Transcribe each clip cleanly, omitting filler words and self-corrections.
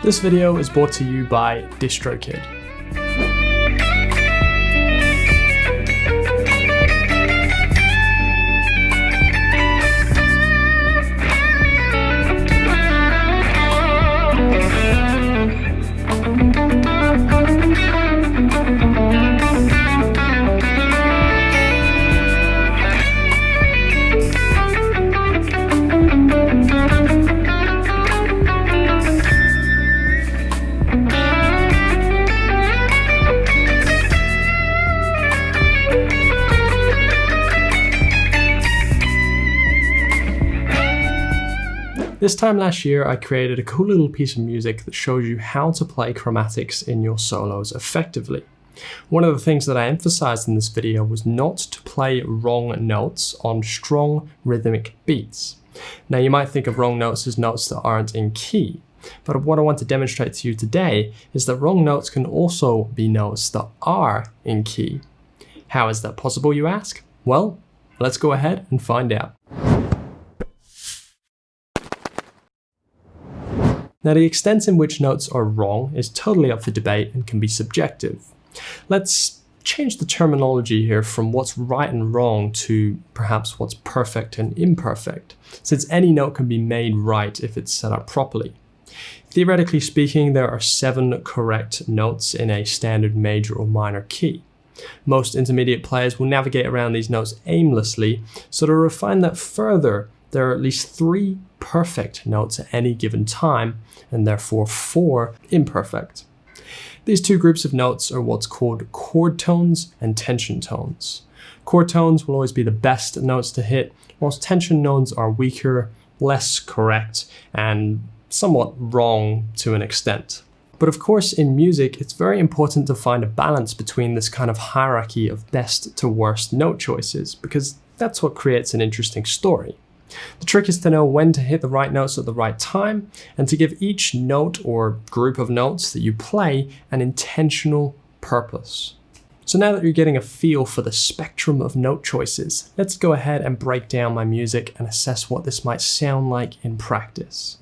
This video is brought to you by DistroKid. This time last year, I created a cool little piece of music that shows you how to play chromatics in your solos effectively. One of the things that I emphasized in this video was not to play wrong notes on strong rhythmic beats. Now you might think of wrong notes as notes that aren't in key, but what I want to demonstrate to you today is that wrong notes can also be notes that are in key. How is that possible, you ask? Well, let's go ahead and find out. Now, the extent in which notes are wrong is totally up for debate and can be subjective. Let's change the terminology here from what's right and wrong to perhaps what's perfect and imperfect, since any note can be made right if it's set up properly. Theoretically speaking, there are 7 correct notes in a standard major or minor key. Most intermediate players will navigate around these notes aimlessly, so to refine that further, there are at least 3 perfect notes at any given time, and therefore 4 imperfect. These 2 groups of notes are what's called chord tones and tension tones. Chord tones will always be the best notes to hit, whilst tension tones are weaker, less correct, and somewhat wrong to an extent. But of course, in music, it's very important to find a balance between this kind of hierarchy of best to worst note choices, because that's what creates an interesting story. The trick is to know when to hit the right notes at the right time, and to give each note or group of notes that you play an intentional purpose. So now that you're getting a feel for the spectrum of note choices, let's go ahead and break down my music and assess what this might sound like in practice.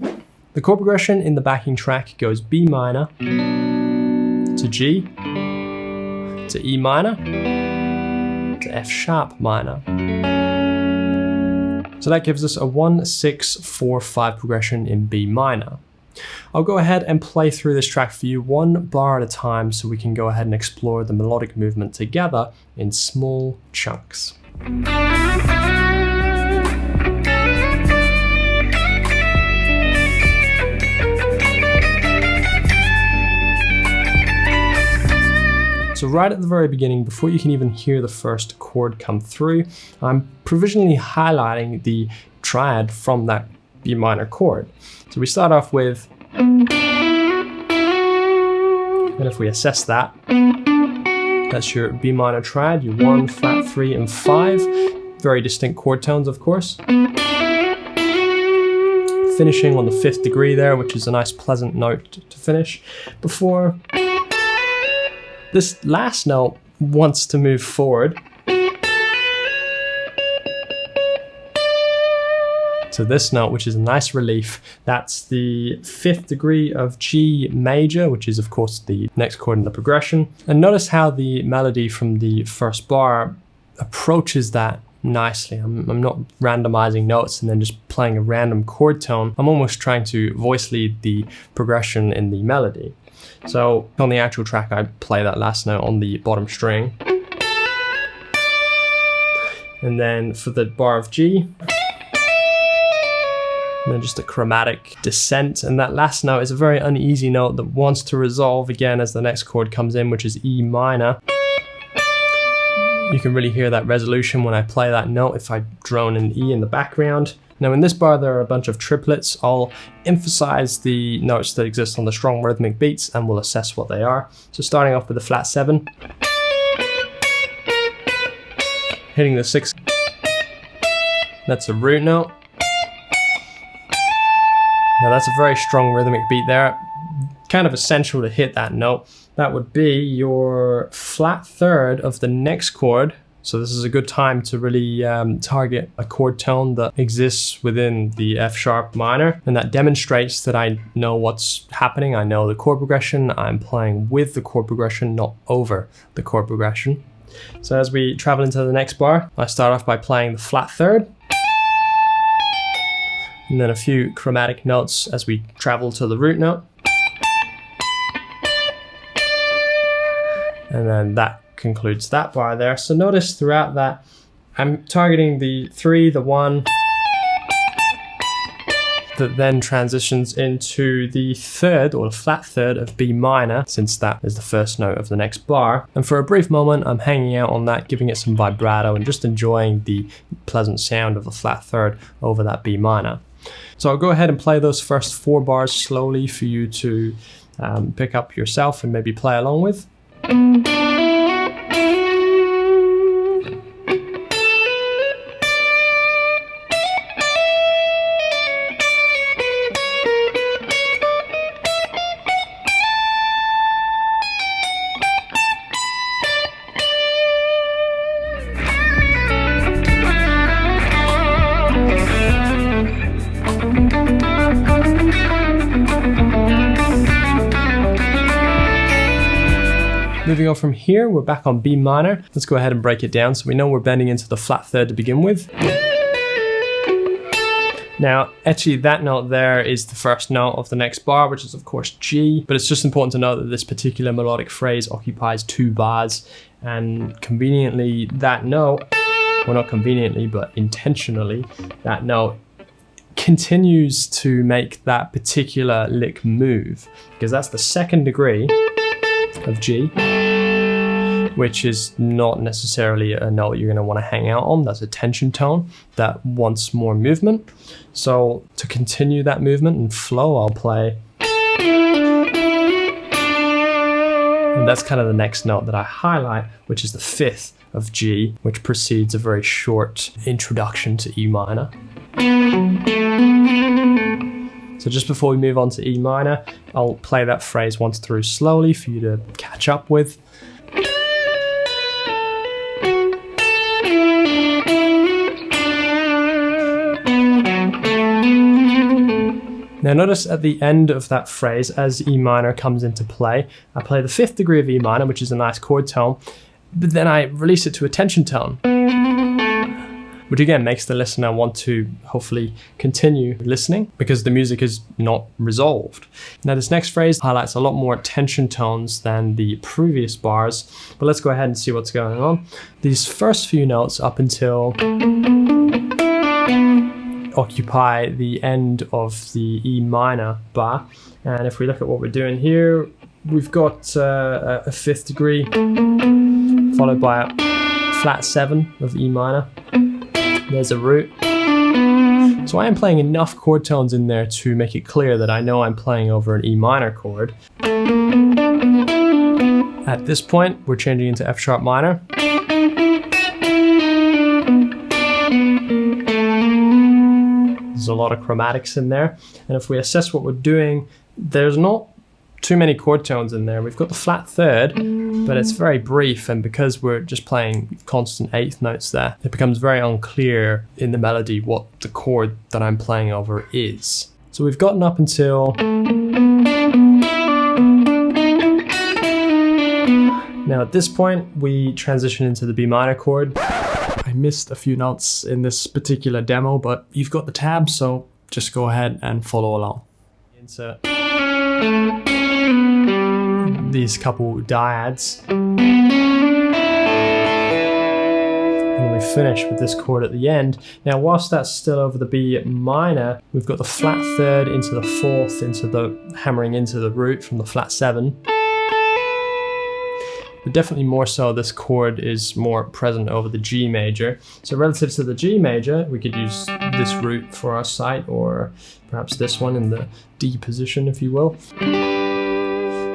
The chord progression in the backing track goes B minor to G to E minor to F sharp minor. So that gives us a 1, 6, 4, 5 progression in B minor. I'll go ahead and play through this track for you 1 bar at a time so we can go ahead and explore the melodic movement together in small chunks. So right at the very beginning, before you can even hear the first chord come through, I'm provisionally highlighting the triad from that B minor chord. So we start off with, and if we assess that, that's your B minor triad, your 1, flat 3, and 5. Very distinct chord tones, of course. Finishing on the 5th degree there, which is a nice pleasant note to finish, before this last note wants to move forward to this note, which is a nice relief. That's the 5th degree of G major, which is of course the next chord in the progression. And notice how the melody from the first bar approaches that nicely. I'm not randomizing notes and then just playing a random chord tone. I'm almost trying to voice lead the progression in the melody. So on the actual track, I play that last note on the bottom string. And then for the bar of G, and then just a chromatic descent. And that last note is a very uneasy note that wants to resolve again as the next chord comes in, which is E minor. You can really hear that resolution when I play that note if I drone an E in the background. Now in this bar, there are a bunch of triplets. I'll emphasize the notes that exist on the strong rhythmic beats and we'll assess what they are. So starting off with the flat 7, hitting the 6, that's a root note. Now that's a very strong rhythmic beat there, kind of essential to hit that note. That would be your flat 3rd of the next chord, So this is a good time to really target a chord tone that exists within the F sharp minor, and that demonstrates that I know what's happening. I know the chord progression. I'm playing with the chord progression, not over the chord progression. So as we travel into the next bar, I start off by playing the flat third, and then a few chromatic notes as we travel to the root note. And then that concludes that bar there. So notice throughout that, I'm targeting the 3, the 1, that then transitions into the third, or the flat third of B minor, since that is the first note of the next bar. And for a brief moment, I'm hanging out on that, giving it some vibrato and just enjoying the pleasant sound of the flat third over that B minor. So I'll go ahead and play those first 4 bars slowly for you to pick up yourself and maybe play along with. Moving on from here, we're back on B minor. Let's go ahead and break it down so we know we're bending into the flat third to begin with. Now, actually that note there is the first note of the next bar, which is of course G, but it's just important to note that this particular melodic phrase occupies 2 bars, and conveniently that note, well not conveniently, but intentionally, that note continues to make that particular lick move, because that's the 2nd degree of G, which is not necessarily a note you're going to want to hang out on. That's a tension tone that wants more movement. So to continue that movement and flow, I'll play. And that's kind of the next note that I highlight, which is the 5th of G, which precedes a very short introduction to E minor. So just before we move on to E minor, I'll play that phrase once through slowly for you to catch up with. Now notice at the end of that phrase, as E minor comes into play, I play the 5th degree of E minor, which is a nice chord tone, but then I release it to a tension tone, which again makes the listener want to hopefully continue listening because the music is not resolved. Now this next phrase highlights a lot more tension tones than the previous bars, but let's go ahead and see what's going on. These first few notes up until occupy the end of the E minor bar, and if we look at what we're doing here, we've got a 5th degree followed by a flat 7 of E minor. There's a root. So I am playing enough chord tones in there to make it clear that I know I'm playing over an E minor chord. At this point, we're changing into F sharp minor. There's a lot of chromatics in there. And if we assess what we're doing, there's not too many chord tones in there. We've got the flat third, but it's very brief, and because we're just playing constant 8th notes there, it becomes very unclear in the melody what the chord that I'm playing over is. So we've gotten up until... Now at this point, we transition into the B minor chord. I missed a few notes in this particular demo, but you've got the tab, so just go ahead and follow along. Insert these couple dyads. And we finish with this chord at the end. Now, whilst that's still over the B minor, we've got the flat third into the 4th, into the hammering into the root from the flat 7. But definitely more so, this chord is more present over the G major. So relative to the G major, we could use this root for our sight, or perhaps this one in the D position, if you will.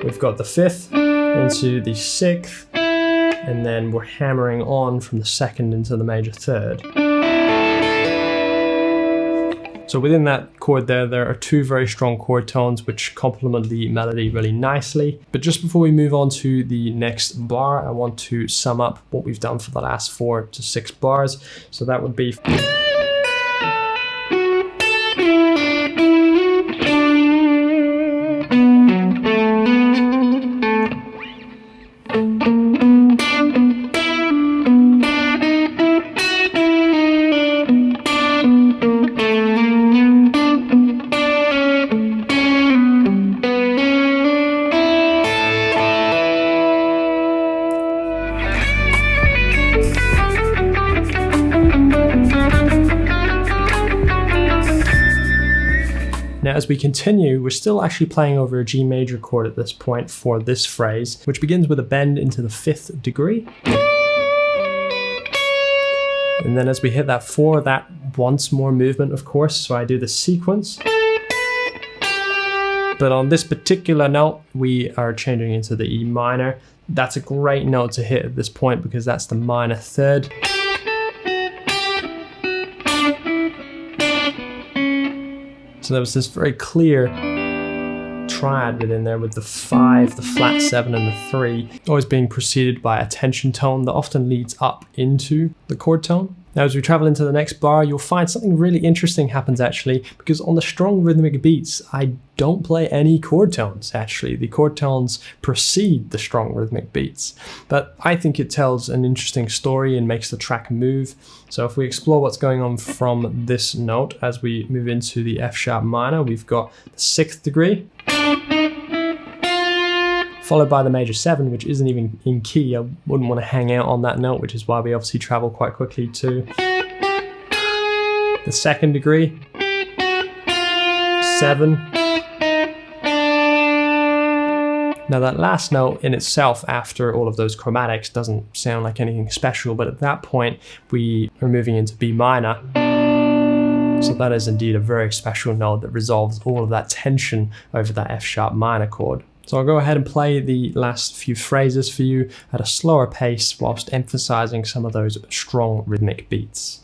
We've got the 5th into the 6th, and then we're hammering on from the 2nd into the major 3rd. So within that chord there are two very strong chord tones which complement the melody really nicely. But just before we move on to the next bar, I want to sum up what we've done for the last 4 to 6 bars. So that would be... Now, as we continue, we're still actually playing over a G major chord at this point for this phrase, which begins with a bend into the 5th degree. And then as we hit that 4, that wants more movement, of course, so I do the sequence. But on this particular note, we are changing into the E minor. That's a great note to hit at this point because that's the minor 3rd. So there was this very clear triad within there with the 5, the flat 7 and the 3, always being preceded by a tension tone that often leads up into the chord tone. Now as we travel into the next bar, you'll find something really interesting happens actually, because on the strong rhythmic beats, I don't play any chord tones actually. The chord tones precede the strong rhythmic beats. But I think it tells an interesting story and makes the track move. So if we explore what's going on from this note, as we move into the F sharp minor, we've got the 6th degree, followed by the major 7, which isn't even in key. I wouldn't want to hang out on that note, which is why we obviously travel quite quickly to the 2nd degree, 7. Now that last note in itself after all of those chromatics doesn't sound like anything special, but at that point we are moving into B minor. So that is indeed a very special note that resolves all of that tension over that F sharp minor chord. So I'll go ahead and play the last few phrases for you at a slower pace whilst emphasizing some of those strong rhythmic beats.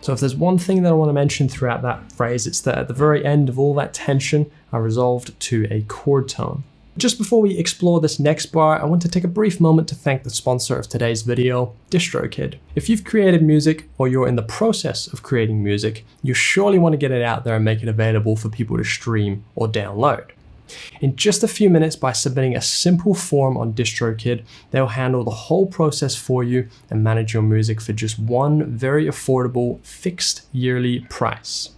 So if there's one thing that I want to mention throughout that phrase, it's that at the very end of all that tension, I resolved to a chord tone. Just before we explore this next bar, I want to take a brief moment to thank the sponsor of today's video, DistroKid. If you've created music or you're in the process of creating music, you surely want to get it out there and make it available for people to stream or download. In just a few minutes, by submitting a simple form on DistroKid, they'll handle the whole process for you and manage your music for just one very affordable fixed yearly price.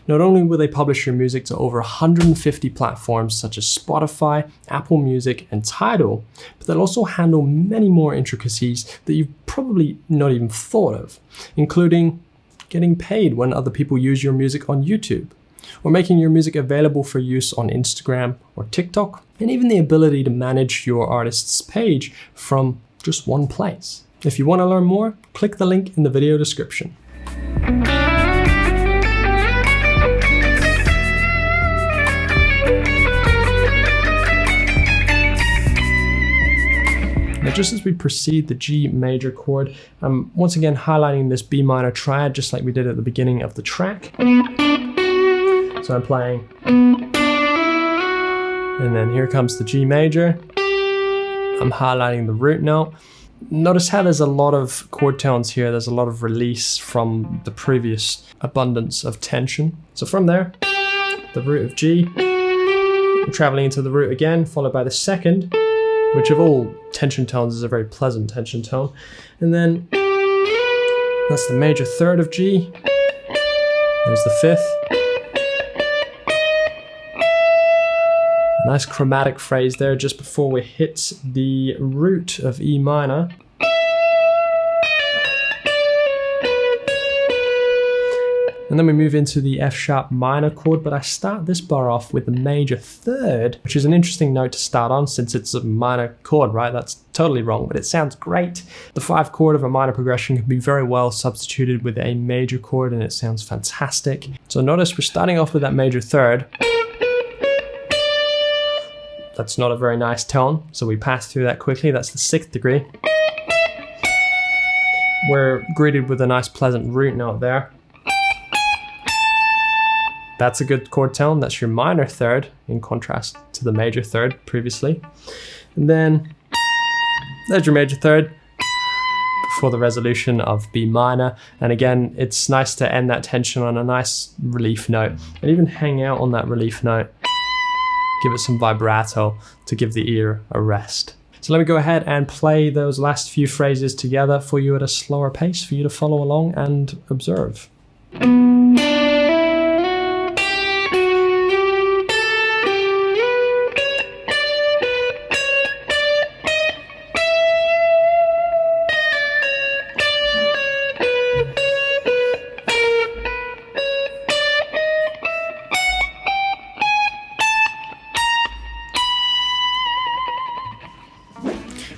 Not only will they publish your music to over 150 platforms such as Spotify, Apple Music, and Tidal, but they'll also handle many more intricacies that you've probably not even thought of, including getting paid when other people use your music on YouTube, or making your music available for use on Instagram or TikTok, and even the ability to manage your artist's page from just one place. If you want to learn more, click the link in the video description. Now, just as we proceed the G major chord, I'm once again highlighting this B minor triad, just like we did at the beginning of the track. So I'm playing, and then here comes the G major. I'm highlighting the root note. Notice how there's a lot of chord tones here. There's a lot of release from the previous abundance of tension. So from there, the root of G, I'm traveling into the root again, followed by the 2nd, which of all tension tones is a very pleasant tension tone. And then that's the major 3rd of G. There's the 5th. A nice chromatic phrase there just before we hit the root of E minor. And then we move into the F sharp minor chord, but I start this bar off with the major third, which is an interesting note to start on since it's a minor chord, right? That's totally wrong, but it sounds great. The 5 chord of a minor progression can be very well substituted with a major chord and it sounds fantastic. So notice we're starting off with that major third. That's not a very nice tone, so we pass through that quickly. That's the 6th degree. We're greeted with a nice pleasant root note there. That's a good chord tone. That's your minor third in contrast to the major third previously. And then there's your major third before the resolution of B minor. And again, it's nice to end that tension on a nice relief note and even hang out on that relief note. Give it some vibrato to give the ear a rest. So let me go ahead and play those last few phrases together for you at a slower pace for you to follow along and observe.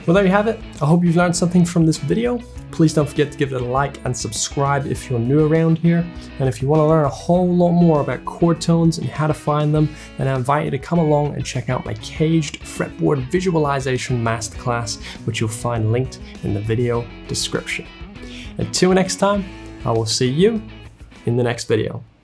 Well, there you have it. I hope you've learned something from this video. Please don't forget to give it a like and subscribe if you're new around here. And if you want to learn a whole lot more about chord tones and how to find them, then I invite you to come along and check out my caged fretboard visualization masterclass, which you'll find linked in the video description. Until next time, I will see you in the next video.